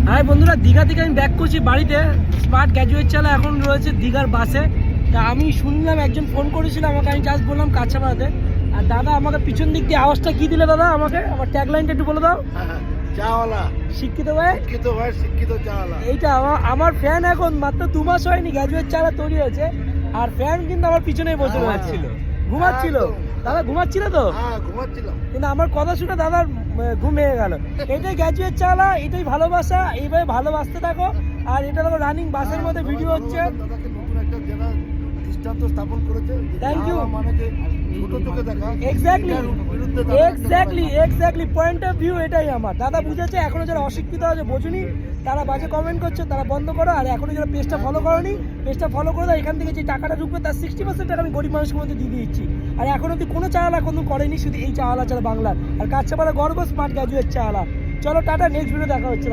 High বন্ধুরা, দীঘা থেকে আমি ব্যাক করছি বাড়িতে। স্মার্ট গ্র্যাজুয়েট চালা এখন রয়েছে দীঘার বাসে। তা আমি শুনলাম একজন ফোন করেছিল আমাকে, আমি জাস্ট বললাম কাছাপাড়াতে। আর দাদা আমাকে পিছন দিক দিয়ে আওয়াজটা কি দিলে দাদা? আমাকে আমার ট্যাগলাইনটা একটু বলে দাও। চাওয়ালা, শিক্ষিত ভাই, শিক্ষিত ভাই, শিক্ষিত চাওয়ালা। এইটা আমার ফ্যান এখন মাত্র 2 মাস হয়নি গ্র্যাজুয়েট চালা তৈরি হয়েছে। আর ফ্যান কিন্তু আমার পিছনেই বসে রয়েছিল, ঘুমাচ্ছিল। দাদা ঘুমাচ্ছিল তো? হ্যাঁ, ঘুমাচ্ছিলাম। কিন্তু আমার কথা শুনে দাদার ঘুম ভেঙে গেল। এটাই গ্র্যাজুয়েট চালা, এটাই ভালোবাসা। এইভাবে ভালোবাসতে থাকো। আর এটা দেখো রানিং বাসের মধ্যে ভিডিও হচ্ছে। দাদাকে নতুন একটা জেলা দৃষ্টান্ত স্থাপন করেছে। Thank you. মানে যে ছোট চোখে দেখা, এক্স্যাক্টলি এটার বিরুদ্ধে দাদা একটা এক্স্যাক্টলি পয়েন্ট অফ ভিউ এটাই আমার। দাদা বুঝেছে। এখনো যারা অশিক্ষিত আছে, বোঝুনি, তারা বাজে কমেন্ট করছে, তারা বন্ধ করো। আর এখনো যারা পেজটা ফলো করোনি, পেজটা ফলো করে দাও। এখান থেকে যে টাকাটা ঢুকবে তার 60% টাকা আমি গরিব মানুষের মধ্যে দিয়ে দিচ্ছি। আর এখন অব্দি কোনো চাওয়ালা কোনো করেনি, শুধু এই চাওয়ালা ছাড়া বাংলার। আর কাছাপাড়া গর্ব স্মার্ট গ্র্যাজুয়েট চাওয়ালা। চলো টাটা, নেক্সট ভিডিও দেখা হচ্ছে দাদা।